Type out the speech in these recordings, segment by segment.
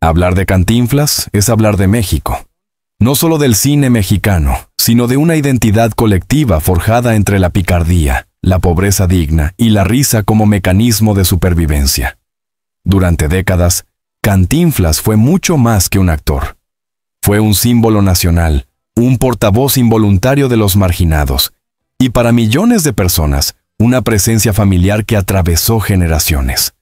Hablar de Cantinflas es hablar de México. No solo del cine mexicano, sino de una identidad colectiva forjada entre la picardía, la pobreza digna y la risa como mecanismo de supervivencia. Durante décadas, Cantinflas fue mucho más que un actor. Fue un símbolo nacional, un portavoz involuntario de los marginados, y para millones de personas, una presencia familiar que atravesó generaciones.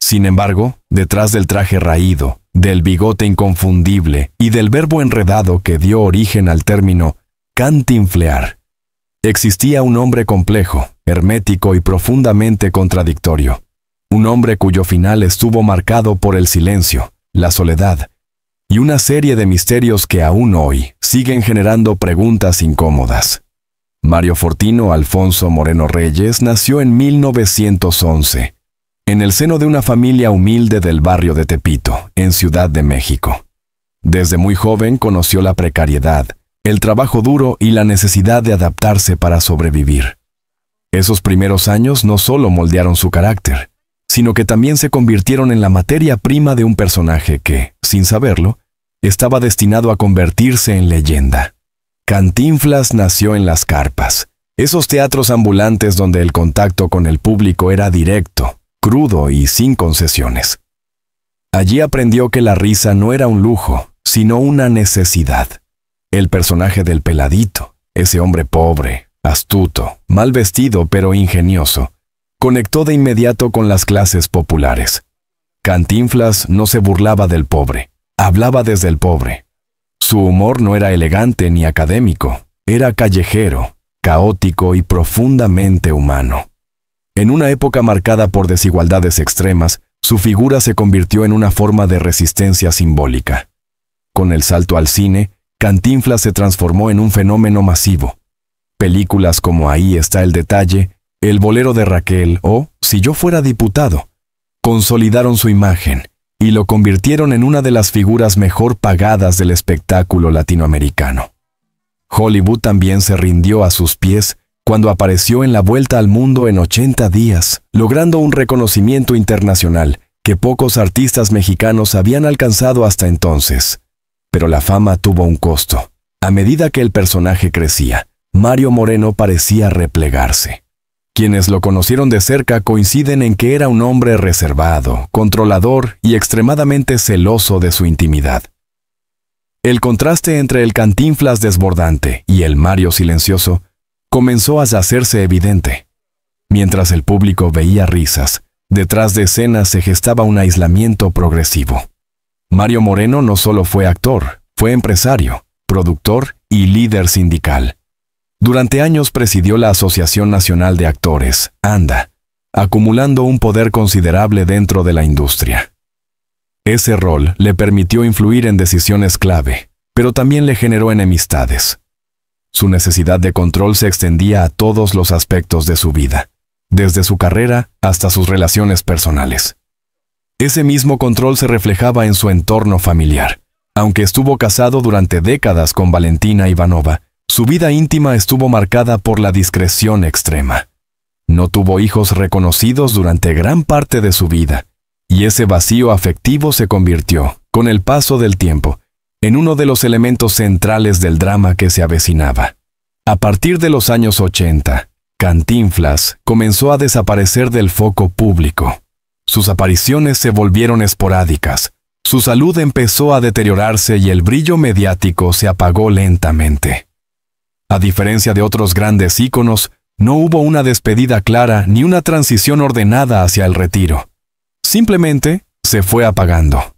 Sin embargo, detrás del traje raído, del bigote inconfundible y del verbo enredado que dio origen al término cantinflear, existía un hombre complejo, hermético y profundamente contradictorio. Un hombre cuyo final estuvo marcado por el silencio, la soledad y una serie de misterios que aún hoy siguen generando preguntas incómodas. Mario Fortino Alfonso Moreno Reyes nació en 1911, en el seno de una familia humilde del barrio de Tepito, en Ciudad de México. Desde muy joven conoció la precariedad, el trabajo duro y la necesidad de adaptarse para sobrevivir. Esos primeros años no solo moldearon su carácter, sino que también se convirtieron en la materia prima de un personaje que, sin saberlo, estaba destinado a convertirse en leyenda. Cantinflas nació en las carpas, esos teatros ambulantes donde el contacto con el público era directo, crudo y sin concesiones. Allí aprendió que la risa no era un lujo, sino una necesidad. El personaje del peladito, ese hombre pobre, astuto, mal vestido pero ingenioso, conectó de inmediato con las clases populares. Cantinflas no se burlaba del pobre, hablaba desde el pobre. Su humor no era elegante ni académico, era callejero, caótico y profundamente humano. En una época marcada por desigualdades extremas, su figura se convirtió en una forma de resistencia simbólica. Con el salto al cine, Cantinflas se transformó en un fenómeno masivo. Películas como Ahí está el detalle, El bolero de Raquel o Si yo fuera diputado, consolidaron su imagen y lo convirtieron en una de las figuras mejor pagadas del espectáculo latinoamericano. Hollywood también se rindió a sus pies cuando apareció en La Vuelta al Mundo en 80 días, logrando un reconocimiento internacional que pocos artistas mexicanos habían alcanzado hasta entonces. Pero la fama tuvo un costo. A medida que el personaje crecía, Mario Moreno parecía replegarse. Quienes lo conocieron de cerca coinciden en que era un hombre reservado, controlador y extremadamente celoso de su intimidad. El contraste entre el Cantinflas desbordante y el Mario silencioso comenzó a hacerse evidente. Mientras el público veía risas, detrás de escenas se gestaba un aislamiento progresivo. Mario Moreno no solo fue actor, fue empresario, productor y líder sindical. Durante años presidió la Asociación Nacional de Actores, ANDA, acumulando un poder considerable dentro de la industria. Ese rol le permitió influir en decisiones clave, pero también le generó enemistades. Su necesidad de control se extendía a todos los aspectos de su vida, desde su carrera hasta sus relaciones personales. Ese mismo control se reflejaba en su entorno familiar. Aunque estuvo casado durante décadas con Valentina Ivanova, su vida íntima estuvo marcada por la discreción extrema. No tuvo hijos reconocidos durante gran parte de su vida, y ese vacío afectivo se convirtió, con el paso del tiempo, en uno de los elementos centrales del drama que se avecinaba. A partir de los años 80, Cantinflas comenzó a desaparecer del foco público. Sus apariciones se volvieron esporádicas, su salud empezó a deteriorarse y el brillo mediático se apagó lentamente. A diferencia de otros grandes íconos, no hubo una despedida clara ni una transición ordenada hacia el retiro. Simplemente se fue apagando.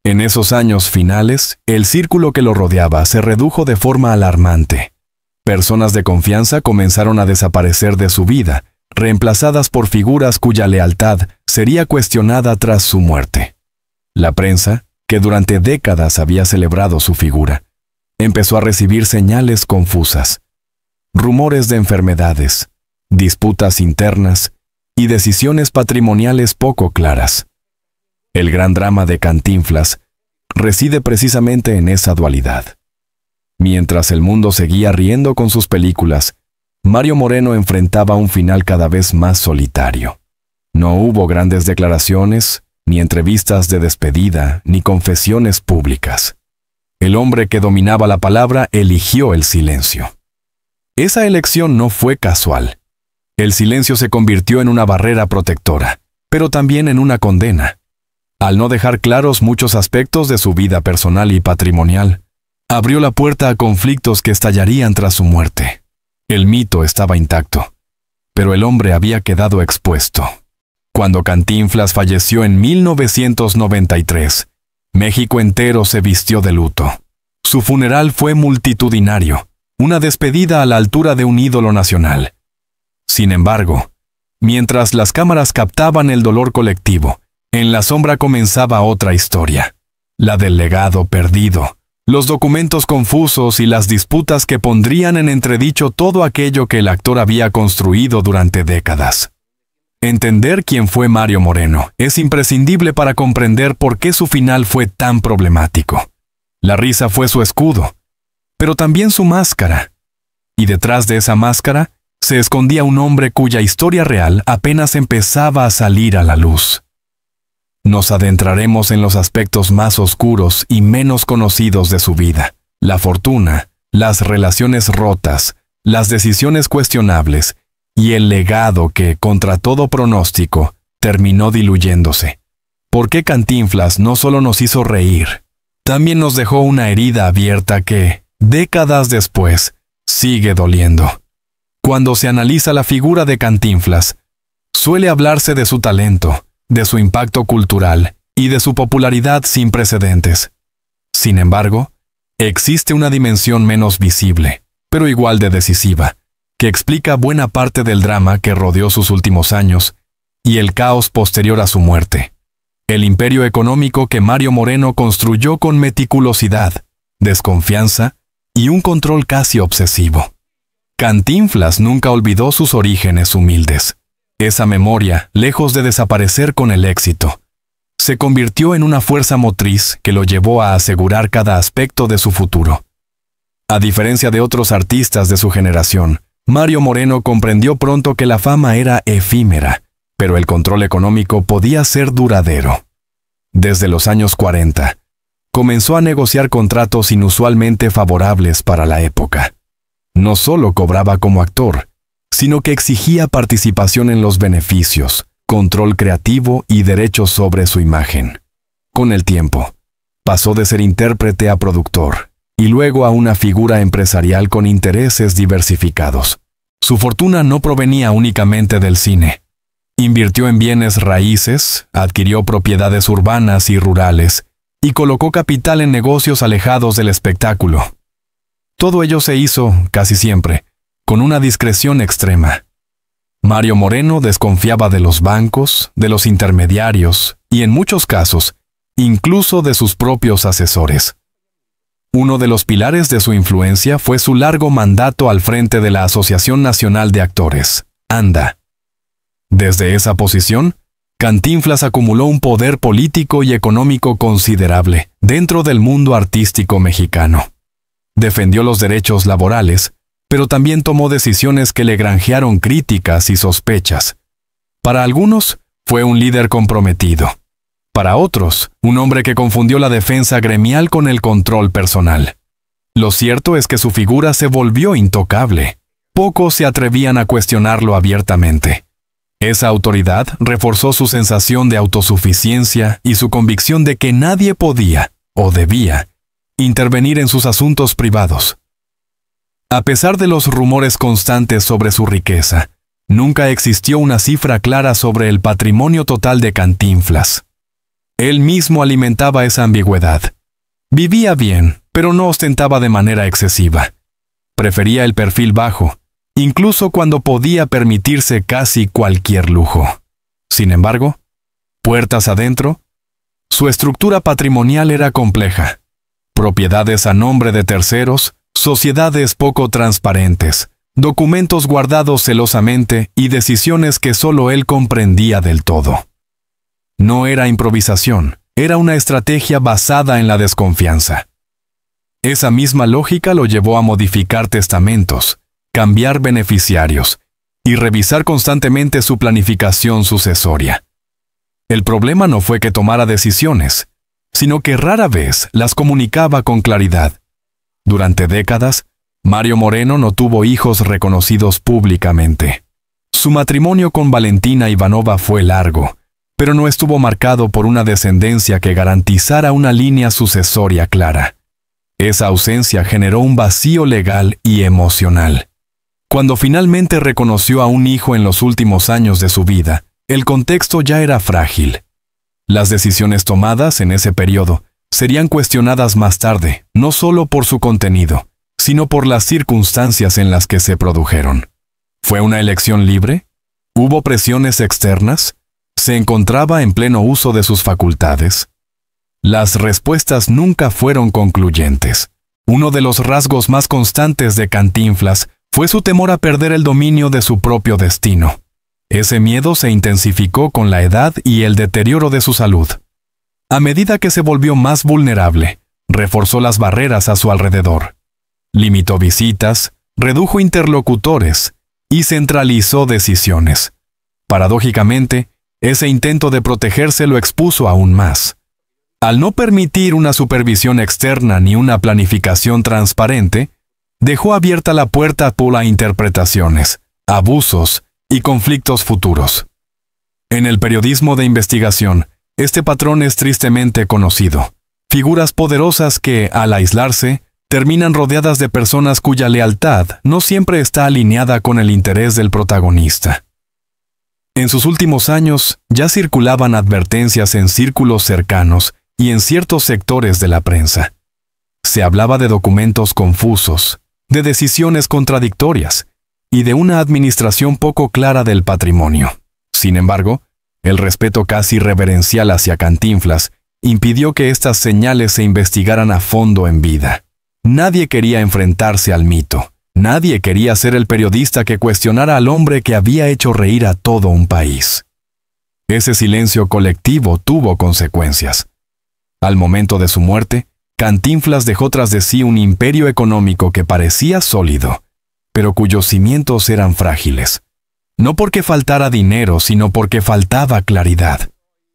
En esos años finales, el círculo que lo rodeaba se redujo de forma alarmante. Personas de confianza comenzaron a desaparecer de su vida, reemplazadas por figuras cuya lealtad sería cuestionada tras su muerte. La prensa, que durante décadas había celebrado su figura, empezó a recibir señales confusas, rumores de enfermedades, disputas internas y decisiones patrimoniales poco claras. El gran drama de Cantinflas reside precisamente en esa dualidad. Mientras el mundo seguía riendo con sus películas, Mario Moreno enfrentaba un final cada vez más solitario. No hubo grandes declaraciones, ni entrevistas de despedida, ni confesiones públicas. El hombre que dominaba la palabra eligió el silencio. Esa elección no fue casual. El silencio se convirtió en una barrera protectora, pero también en una condena. Al no dejar claros muchos aspectos de su vida personal y patrimonial, abrió la puerta a conflictos que estallarían tras su muerte. El mito estaba intacto, pero el hombre había quedado expuesto. Cuando Cantinflas falleció en 1993, México entero se vistió de luto. Su funeral fue multitudinario, una despedida a la altura de un ídolo nacional. Sin embargo, mientras las cámaras captaban el dolor colectivo, en la sombra comenzaba otra historia, la del legado perdido, los documentos confusos y las disputas que pondrían en entredicho todo aquello que el actor había construido durante décadas. Entender quién fue Mario Moreno es imprescindible para comprender por qué su final fue tan problemático. La risa fue su escudo, pero también su máscara. Y detrás de esa máscara se escondía un hombre cuya historia real apenas empezaba a salir a la luz. Nos adentraremos en los aspectos más oscuros y menos conocidos de su vida: la fortuna, las relaciones rotas, las decisiones cuestionables y el legado que, contra todo pronóstico, terminó diluyéndose. ¿Por qué Cantinflas no solo nos hizo reír? También nos dejó una herida abierta que, décadas después, sigue doliendo. Cuando se analiza la figura de Cantinflas, suele hablarse de su talento, de su impacto cultural y de su popularidad sin precedentes. Sin embargo, existe una dimensión menos visible, pero igual de decisiva, que explica buena parte del drama que rodeó sus últimos años y el caos posterior a su muerte. El imperio económico que Mario Moreno construyó con meticulosidad, desconfianza y un control casi obsesivo. Cantinflas nunca olvidó sus orígenes humildes. Esa memoria, lejos de desaparecer con el éxito, se convirtió en una fuerza motriz que lo llevó a asegurar cada aspecto de su futuro. A diferencia de otros artistas de su generación, Mario Moreno comprendió pronto que la fama era efímera, pero el control económico podía ser duradero. Desde los años 40, comenzó a negociar contratos inusualmente favorables para la época. No solo cobraba como actor, sino que exigía participación en los beneficios, control creativo y derechos sobre su imagen. Con el tiempo, pasó de ser intérprete a productor, y luego a una figura empresarial con intereses diversificados. Su fortuna no provenía únicamente del cine. Invirtió en bienes raíces, adquirió propiedades urbanas y rurales, y colocó capital en negocios alejados del espectáculo. Todo ello se hizo, casi siempre, con una discreción extrema. Mario Moreno desconfiaba de los bancos, de los intermediarios, y en muchos casos, incluso de sus propios asesores. Uno de los pilares de su influencia fue su largo mandato al frente de la Asociación Nacional de Actores, ANDA. Desde esa posición, Cantinflas acumuló un poder político y económico considerable dentro del mundo artístico mexicano. Defendió los derechos laborales, pero también tomó decisiones que le granjearon críticas y sospechas. Para algunos, fue un líder comprometido. Para otros, un hombre que confundió la defensa gremial con el control personal. Lo cierto es que su figura se volvió intocable. Pocos se atrevían a cuestionarlo abiertamente. Esa autoridad reforzó su sensación de autosuficiencia y su convicción de que nadie podía, o debía, intervenir en sus asuntos privados. A pesar de los rumores constantes sobre su riqueza, nunca existió una cifra clara sobre el patrimonio total de Cantinflas. Él mismo alimentaba esa ambigüedad. Vivía bien, pero no ostentaba de manera excesiva. Prefería el perfil bajo, incluso cuando podía permitirse casi cualquier lujo. Sin embargo, puertas adentro, su estructura patrimonial era compleja. Propiedades a nombre de terceros, sociedades poco transparentes, documentos guardados celosamente y decisiones que solo él comprendía del todo. No era improvisación, era una estrategia basada en la desconfianza. Esa misma lógica lo llevó a modificar testamentos, cambiar beneficiarios y revisar constantemente su planificación sucesoria. El problema no fue que tomara decisiones, sino que rara vez las comunicaba con claridad. Durante décadas, Mario Moreno no tuvo hijos reconocidos públicamente. Su matrimonio con Valentina Ivanova fue largo, pero no estuvo marcado por una descendencia que garantizara una línea sucesoria clara. Esa ausencia generó un vacío legal y emocional. Cuando finalmente reconoció a un hijo en los últimos años de su vida, el contexto ya era frágil. Las decisiones tomadas en ese periodo serían cuestionadas más tarde, no solo por su contenido, sino por las circunstancias en las que se produjeron. ¿Fue una elección libre? ¿Hubo presiones externas? ¿Se encontraba en pleno uso de sus facultades? Las respuestas nunca fueron concluyentes. Uno de los rasgos más constantes de Cantinflas fue su temor a perder el dominio de su propio destino. Ese miedo se intensificó con la edad y el deterioro de su salud. A medida que se volvió más vulnerable, reforzó las barreras a su alrededor. Limitó visitas, redujo interlocutores y centralizó decisiones. Paradójicamente, ese intento de protegerse lo expuso aún más. Al no permitir una supervisión externa ni una planificación transparente, dejó abierta la puerta a interpretaciones, abusos y conflictos futuros. En el periodismo de investigación, este patrón es tristemente conocido. Figuras poderosas que, al aislarse, terminan rodeadas de personas cuya lealtad no siempre está alineada con el interés del protagonista. En sus últimos años, ya circulaban advertencias en círculos cercanos y en ciertos sectores de la prensa. Se hablaba de documentos confusos, de decisiones contradictorias y de una administración poco clara del patrimonio. Sin embargo, el respeto casi reverencial hacia Cantinflas impidió que estas señales se investigaran a fondo en vida. Nadie quería enfrentarse al mito. Nadie quería ser el periodista que cuestionara al hombre que había hecho reír a todo un país. Ese silencio colectivo tuvo consecuencias. Al momento de su muerte, Cantinflas dejó tras de sí un imperio económico que parecía sólido, pero cuyos cimientos eran frágiles. No porque faltara dinero, sino porque faltaba claridad.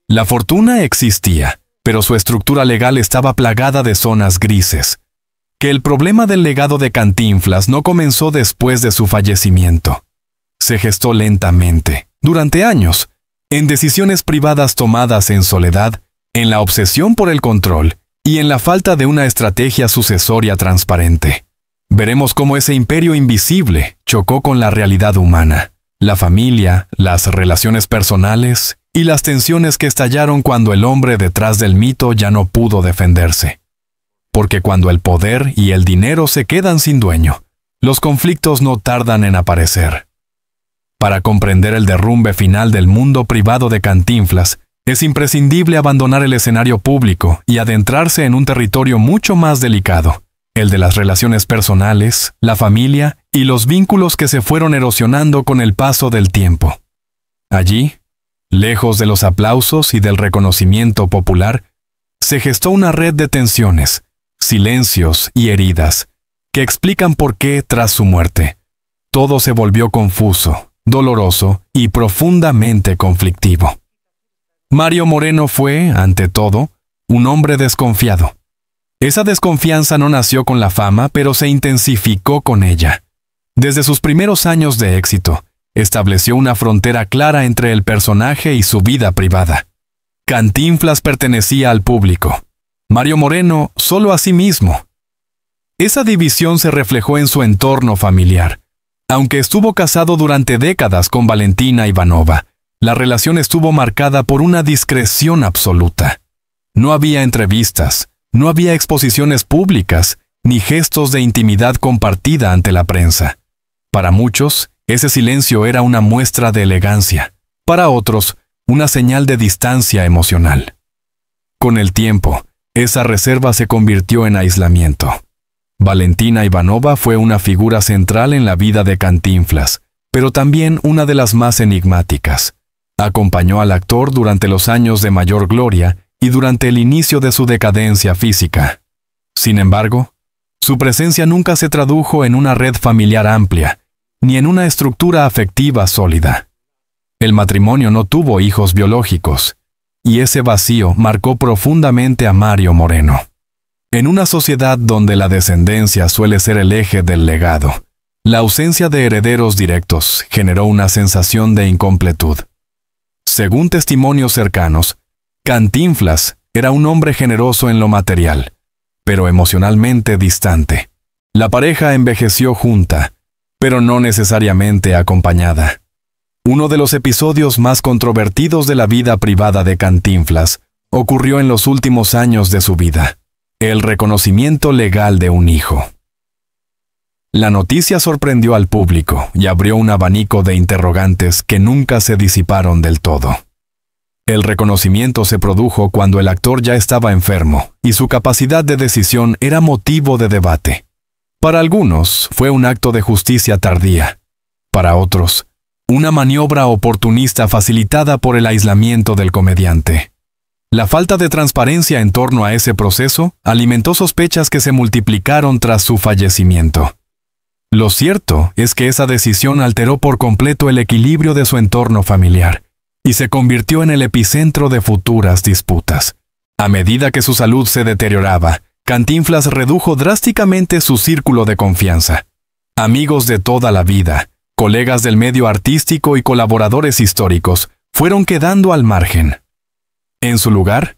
La fortuna existía, pero su estructura legal estaba plagada de zonas grises. Que el problema del legado de Cantinflas no comenzó después de su fallecimiento. Se gestó lentamente, durante años, en decisiones privadas tomadas en soledad, en la obsesión por el control y en la falta de una estrategia sucesoria transparente. Veremos cómo ese imperio invisible chocó con la realidad humana, la familia, las relaciones personales y las tensiones que estallaron cuando el hombre detrás del mito ya no pudo defenderse. Porque cuando el poder y el dinero se quedan sin dueño, los conflictos no tardan en aparecer. Para comprender el derrumbe final del mundo privado de Cantinflas, es imprescindible abandonar el escenario público y adentrarse en un territorio mucho más delicado, el de las relaciones personales, la familia y los vínculos que se fueron erosionando con el paso del tiempo. Allí, lejos de los aplausos y del reconocimiento popular, se gestó una red de tensiones, silencios y heridas, que explican por qué, tras su muerte, todo se volvió confuso, doloroso y profundamente conflictivo. Mario Moreno fue, ante todo, un hombre desconfiado. Esa desconfianza no nació con la fama, pero se intensificó con ella. Desde sus primeros años de éxito, estableció una frontera clara entre el personaje y su vida privada. Cantinflas pertenecía al público. Mario Moreno solo a sí mismo. Esa división se reflejó en su entorno familiar. Aunque estuvo casado durante décadas con Valentina Ivanova, la relación estuvo marcada por una discreción absoluta. No había entrevistas, no había exposiciones públicas, ni gestos de intimidad compartida ante la prensa. Para muchos, ese silencio era una muestra de elegancia. Para otros, una señal de distancia emocional. Con el tiempo, esa reserva se convirtió en aislamiento. Valentina Ivanova fue una figura central en la vida de Cantinflas, pero también una de las más enigmáticas. Acompañó al actor durante los años de mayor gloria y durante el inicio de su decadencia física. Sin embargo, su presencia nunca se tradujo en una red familiar amplia, ni en una estructura afectiva sólida. El matrimonio no tuvo hijos biológicos, y ese vacío marcó profundamente a Mario Moreno. En una sociedad donde la descendencia suele ser el eje del legado, la ausencia de herederos directos generó una sensación de incompletud. Según testimonios cercanos, Cantinflas era un hombre generoso en lo material, pero emocionalmente distante. La pareja envejeció junta, pero no necesariamente acompañada. Uno de los episodios más controvertidos de la vida privada de Cantinflas ocurrió en los últimos años de su vida: el reconocimiento legal de un hijo. La noticia sorprendió al público y abrió un abanico de interrogantes que nunca se disiparon del todo. El reconocimiento se produjo cuando el actor ya estaba enfermo y su capacidad de decisión era motivo de debate. Para algunos fue un acto de justicia tardía. Para otros, una maniobra oportunista facilitada por el aislamiento del comediante. La falta de transparencia en torno a ese proceso alimentó sospechas que se multiplicaron tras su fallecimiento. Lo cierto es que esa decisión alteró por completo el equilibrio de su entorno familiar y se convirtió en el epicentro de futuras disputas. A medida que su salud se deterioraba, Cantinflas redujo drásticamente su círculo de confianza. Amigos de toda la vida, colegas del medio artístico y colaboradores históricos fueron quedando al margen. En su lugar,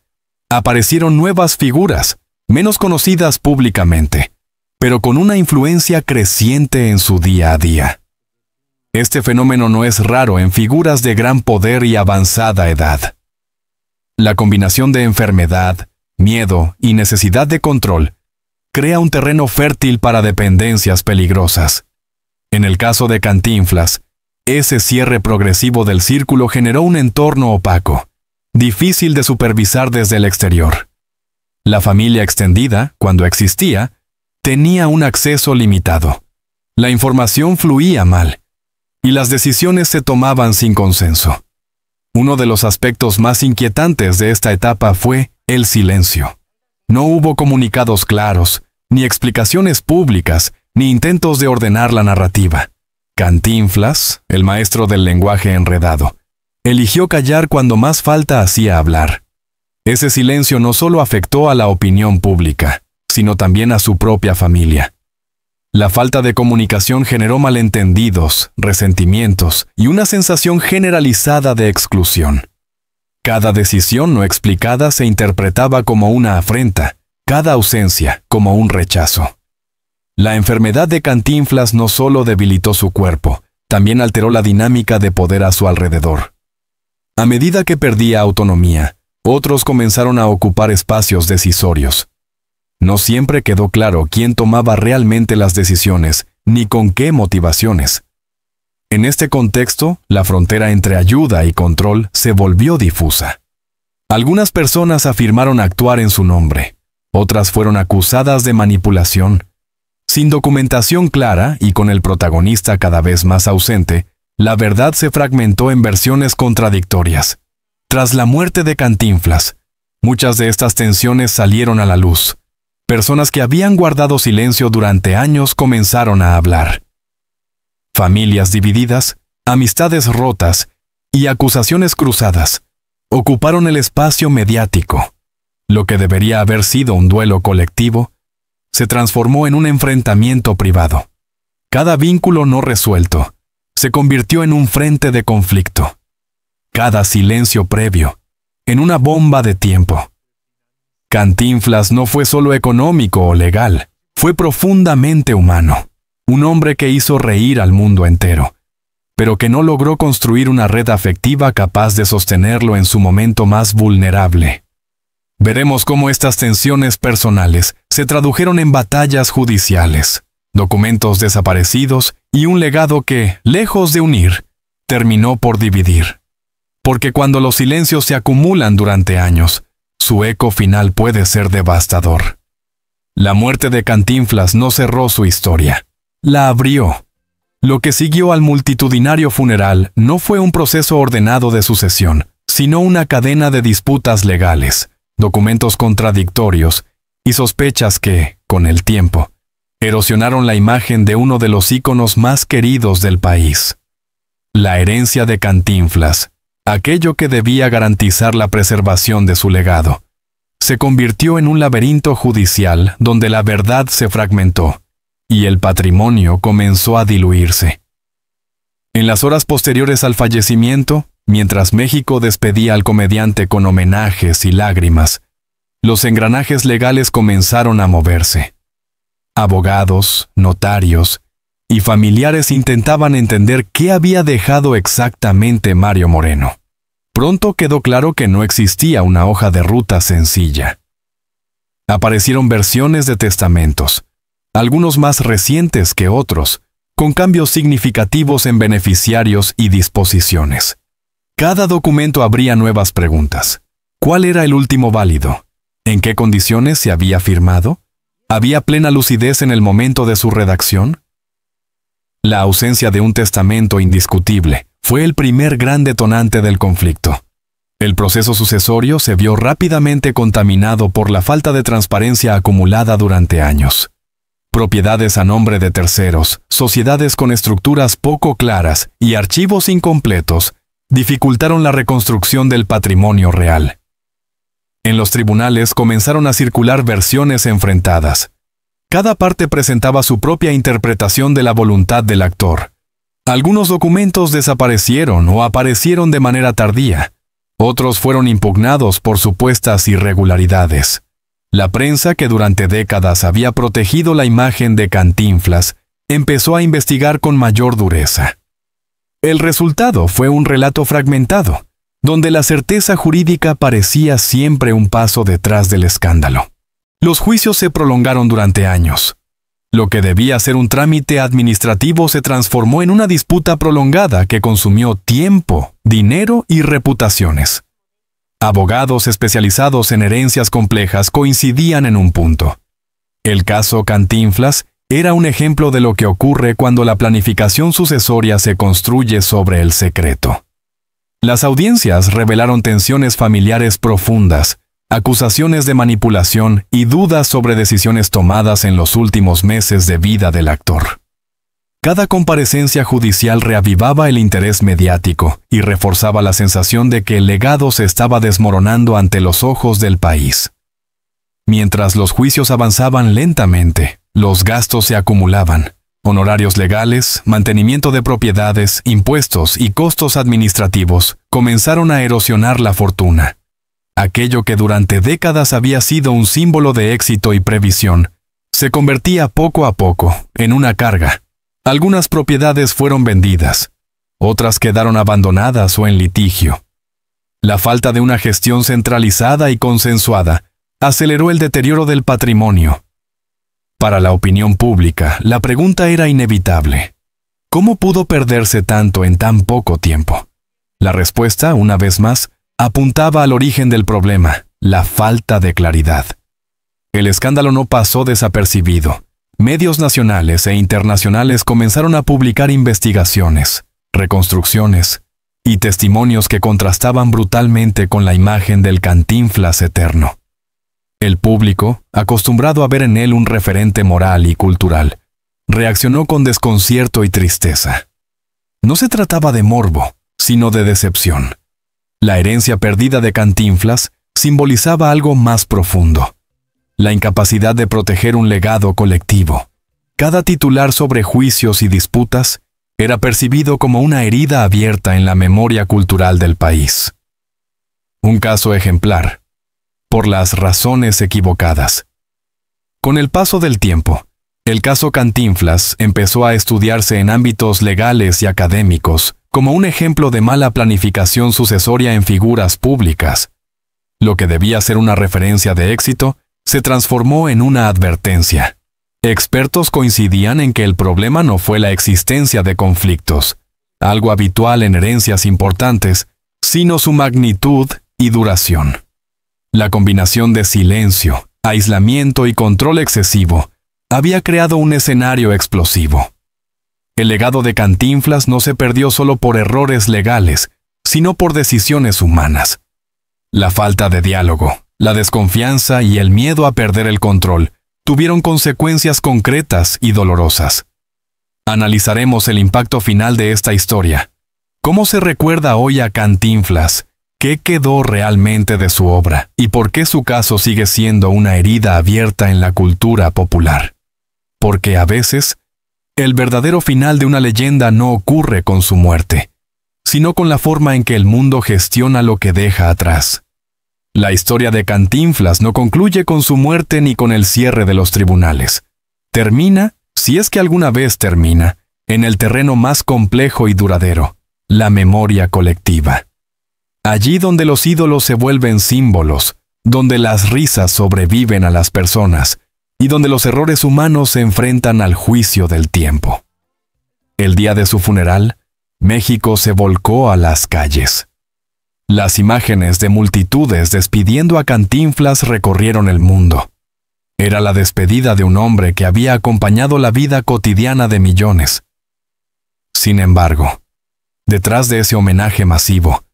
aparecieron nuevas figuras, menos conocidas públicamente, pero con una influencia creciente en su día a día. Este fenómeno no es raro en figuras de gran poder y avanzada edad. La combinación de enfermedad, miedo y necesidad de control crea un terreno fértil para dependencias peligrosas. En el caso de Cantinflas, ese cierre progresivo del círculo generó un entorno opaco, difícil de supervisar desde el exterior. La familia extendida, cuando existía, tenía un acceso limitado. La información fluía mal, y las decisiones se tomaban sin consenso. Uno de los aspectos más inquietantes de esta etapa fue el silencio. No hubo comunicados claros, ni explicaciones públicas, ni intentos de ordenar la narrativa. Cantinflas, el maestro del lenguaje enredado, eligió callar cuando más falta hacía hablar. Ese silencio no solo afectó a la opinión pública, sino también a su propia familia. La falta de comunicación generó malentendidos, resentimientos y una sensación generalizada de exclusión. Cada decisión no explicada se interpretaba como una afrenta, cada ausencia como un rechazo. La enfermedad de Cantinflas no solo debilitó su cuerpo, también alteró la dinámica de poder a su alrededor. A medida que perdía autonomía, otros comenzaron a ocupar espacios decisorios. No siempre quedó claro quién tomaba realmente las decisiones, ni con qué motivaciones. En este contexto, la frontera entre ayuda y control se volvió difusa. Algunas personas afirmaron actuar en su nombre, otras fueron acusadas de manipulación. Sin documentación clara y con el protagonista cada vez más ausente, la verdad se fragmentó en versiones contradictorias. Tras la muerte de Cantinflas, muchas de estas tensiones salieron a la luz. Personas que habían guardado silencio durante años comenzaron a hablar. Familias divididas, amistades rotas y acusaciones cruzadas ocuparon el espacio mediático. Lo que debería haber sido un duelo colectivo se transformó en un enfrentamiento privado. Cada vínculo no resuelto se convirtió en un frente de conflicto. Cada silencio previo en una bomba de tiempo. Cantinflas no fue solo económico o legal, fue profundamente humano. Un hombre que hizo reír al mundo entero, pero que no logró construir una red afectiva capaz de sostenerlo en su momento más vulnerable. Veremos cómo estas tensiones personales se tradujeron en batallas judiciales, documentos desaparecidos y un legado que, lejos de unir, terminó por dividir. Porque cuando los silencios se acumulan durante años, su eco final puede ser devastador. La muerte de Cantinflas no cerró su historia, la abrió. Lo que siguió al multitudinario funeral no fue un proceso ordenado de sucesión, sino una cadena de disputas legales, documentos contradictorios y sospechas que, con el tiempo, erosionaron la imagen de uno de los íconos más queridos del país. La herencia de Cantinflas aquello que debía garantizar la preservación de su legado, se convirtió en un laberinto judicial donde la verdad se fragmentó y el patrimonio comenzó a diluirse. En las horas posteriores al fallecimiento, mientras México despedía al comediante con homenajes y lágrimas, los engranajes legales comenzaron a moverse. Abogados, notarios y familiares intentaban entender qué había dejado exactamente Mario Moreno. Pronto quedó claro que no existía una hoja de ruta sencilla. Aparecieron versiones de testamentos, algunos más recientes que otros, con cambios significativos en beneficiarios y disposiciones. Cada documento abría nuevas preguntas. ¿Cuál era el último válido? ¿En qué condiciones se había firmado? ¿Había plena lucidez en el momento de su redacción? La ausencia de un testamento indiscutible fue el primer gran detonante del conflicto. El proceso sucesorio se vio rápidamente contaminado por la falta de transparencia acumulada durante años. Propiedades a nombre de terceros, sociedades con estructuras poco claras y archivos incompletos dificultaron la reconstrucción del patrimonio real. En los tribunales comenzaron a circular versiones enfrentadas. Cada parte presentaba su propia interpretación de la voluntad del actor. Algunos documentos desaparecieron o aparecieron de manera tardía. Otros fueron impugnados por supuestas irregularidades. La prensa, que durante décadas había protegido la imagen de Cantinflas, empezó a investigar con mayor dureza. El resultado fue un relato fragmentado, donde la certeza jurídica parecía siempre un paso detrás del escándalo. Los juicios se prolongaron durante años. Lo que debía ser un trámite administrativo se transformó en una disputa prolongada que consumió tiempo, dinero y reputaciones. Abogados especializados en herencias complejas coincidían en un punto. El caso Cantinflas era un ejemplo de lo que ocurre cuando la planificación sucesoria se construye sobre el secreto. Las audiencias revelaron tensiones familiares profundas, acusaciones de manipulación y dudas sobre decisiones tomadas en los últimos meses de vida del actor. Cada comparecencia judicial reavivaba el interés mediático y reforzaba la sensación de que el legado se estaba desmoronando ante los ojos del país. Mientras los juicios avanzaban lentamente, los gastos se acumulaban. Honorarios legales, mantenimiento de propiedades, impuestos y costos administrativos comenzaron a erosionar la fortuna. Aquello que durante décadas había sido un símbolo de éxito y previsión, se convertía poco a poco en una carga. Algunas propiedades fueron vendidas, otras quedaron abandonadas o en litigio. La falta de una gestión centralizada y consensuada aceleró el deterioro del patrimonio. Para la opinión pública, la pregunta era inevitable. ¿Cómo pudo perderse tanto en tan poco tiempo? La respuesta, una vez más, apuntaba al origen del problema, la falta de claridad. El escándalo no pasó desapercibido. Medios nacionales e internacionales comenzaron a publicar investigaciones, reconstrucciones y testimonios que contrastaban brutalmente con la imagen del Cantinflas eterno. El público, acostumbrado a ver en él un referente moral y cultural, reaccionó con desconcierto y tristeza. No se trataba de morbo, sino de decepción. La herencia perdida de Cantinflas simbolizaba algo más profundo: la incapacidad de proteger un legado colectivo. Cada titular sobre juicios y disputas era percibido como una herida abierta en la memoria cultural del país. Un caso ejemplar, por las razones equivocadas. Con el paso del tiempo, el caso Cantinflas empezó a estudiarse en ámbitos legales y académicos como un ejemplo de mala planificación sucesoria en figuras públicas. Lo que debía ser una referencia de éxito se transformó en una advertencia. Expertos coincidían en que el problema no fue la existencia de conflictos, algo habitual en herencias importantes, sino su magnitud y duración. La combinación de silencio, aislamiento y control excesivo había creado un escenario explosivo. El legado de Cantinflas no se perdió solo por errores legales, sino por decisiones humanas. La falta de diálogo, la desconfianza y el miedo a perder el control tuvieron consecuencias concretas y dolorosas. Analizaremos el impacto final de esta historia, ¿Cómo se recuerda hoy a Cantinflas? ¿Qué quedó realmente de su obra? ¿Y por qué su caso sigue siendo una herida abierta en la cultura popular? Porque a veces, el verdadero final de una leyenda no ocurre con su muerte, sino con la forma en que el mundo gestiona lo que deja atrás. La historia de Cantinflas no concluye con su muerte ni con el cierre de los tribunales. Termina, si es que alguna vez termina, en el terreno más complejo y duradero, la memoria colectiva. Allí donde los ídolos se vuelven símbolos, donde las risas sobreviven a las personas y donde los errores humanos se enfrentan al juicio del tiempo. El día de su funeral, México se volcó a las calles. Las imágenes de multitudes despidiendo a Cantinflas recorrieron el mundo. Era la despedida de un hombre que había acompañado la vida cotidiana de millones. Sin embargo, detrás de ese homenaje masivo,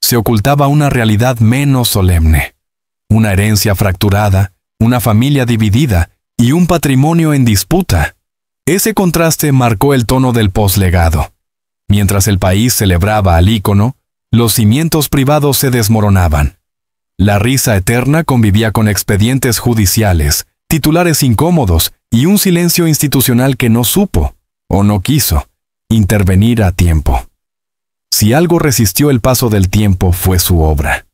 se ocultaba una realidad menos solemne, una herencia fracturada, una familia dividida y un patrimonio en disputa. Ese contraste marcó el tono del poslegado. Mientras el país celebraba al ícono, los cimientos privados se desmoronaban. La risa eterna convivía con expedientes judiciales, titulares incómodos y un silencio institucional que no supo, o no quiso, intervenir a tiempo. Si algo resistió el paso del tiempo fue su obra.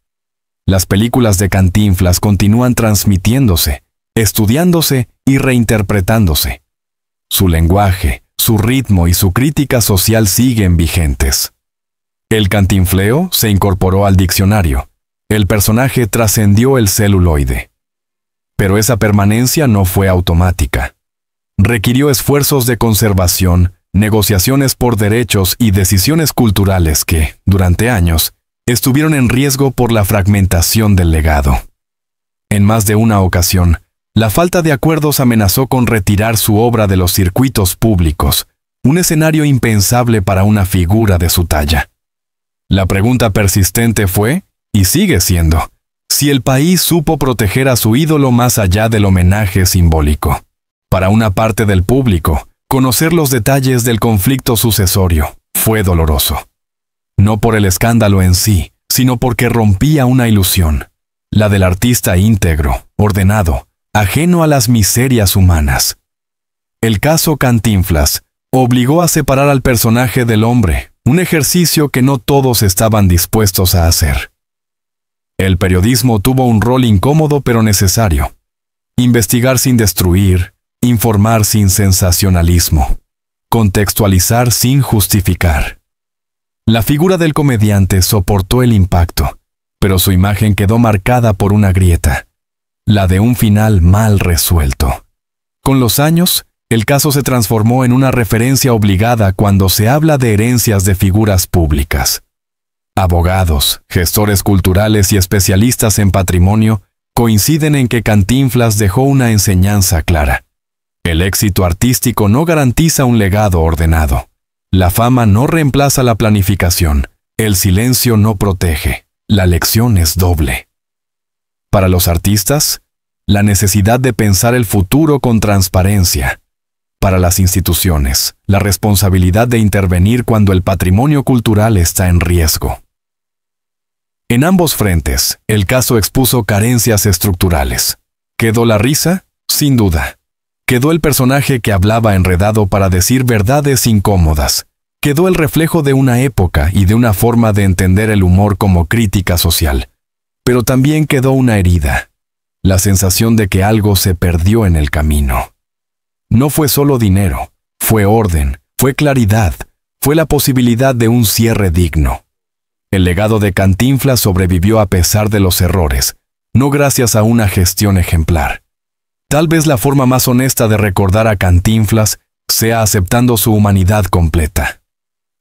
Las películas de Cantinflas continúan transmitiéndose, estudiándose y reinterpretándose. Su lenguaje, su ritmo y su crítica social siguen vigentes. El cantinfleo se incorporó al diccionario. El personaje trascendió el celuloide. Pero esa permanencia no fue automática. Requirió esfuerzos de conservación, negociaciones por derechos y decisiones culturales que, durante años, estuvieron en riesgo por la fragmentación del legado. En más de una ocasión, la falta de acuerdos amenazó con retirar su obra de los circuitos públicos, un escenario impensable para una figura de su talla. La pregunta persistente fue, y sigue siendo, si el país supo proteger a su ídolo más allá del homenaje simbólico. Para una parte del público, conocer los detalles del conflicto sucesorio fue doloroso. No por el escándalo en sí, sino porque rompía una ilusión, la del artista íntegro, ordenado, ajeno a las miserias humanas. El caso Cantinflas obligó a separar al personaje del hombre, un ejercicio que no todos estaban dispuestos a hacer. El periodismo tuvo un rol incómodo pero necesario. Investigar sin destruir, informar sin sensacionalismo, contextualizar sin justificar. La figura del comediante soportó el impacto, pero su imagen quedó marcada por una grieta, la de un final mal resuelto. Con los años, el caso se transformó en una referencia obligada cuando se habla de herencias de figuras públicas. Abogados, gestores culturales y especialistas en patrimonio coinciden en que Cantinflas dejó una enseñanza clara. El éxito artístico no garantiza un legado ordenado. La fama no reemplaza la planificación. El silencio no protege. La lección es doble. Para los artistas, la necesidad de pensar el futuro con transparencia. Para las instituciones, la responsabilidad de intervenir cuando el patrimonio cultural está en riesgo. En ambos frentes, el caso expuso carencias estructurales. ¿Quedó la risa? Sin duda. Quedó el personaje que hablaba enredado para decir verdades incómodas. Quedó el reflejo de una época y de una forma de entender el humor como crítica social. Pero también quedó una herida, la sensación de que algo se perdió en el camino. No fue solo dinero, fue orden, fue claridad, fue la posibilidad de un cierre digno. El legado de Cantinflas sobrevivió a pesar de los errores, no gracias a una gestión ejemplar. Tal vez la forma más honesta de recordar a Cantinflas sea aceptando su humanidad completa.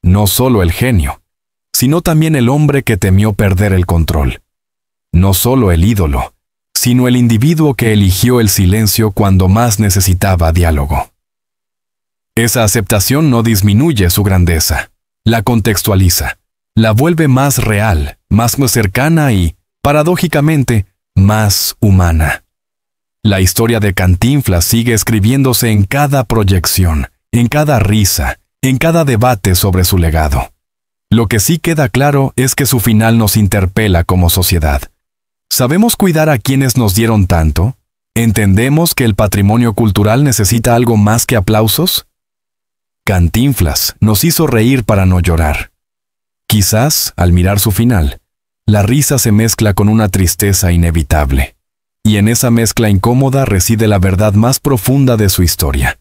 No solo el genio, sino también el hombre que temió perder el control. No solo el ídolo, sino el individuo que eligió el silencio cuando más necesitaba diálogo. Esa aceptación no disminuye su grandeza, la contextualiza, la vuelve más real, más cercana y, paradójicamente, más humana. La historia de Cantinflas sigue escribiéndose en cada proyección, en cada risa, en cada debate sobre su legado. Lo que sí queda claro es que su final nos interpela como sociedad. ¿Sabemos cuidar a quienes nos dieron tanto? ¿Entendemos que el patrimonio cultural necesita algo más que aplausos? Cantinflas nos hizo reír para no llorar. Quizás, al mirar su final, la risa se mezcla con una tristeza inevitable. Y en esa mezcla incómoda reside la verdad más profunda de su historia.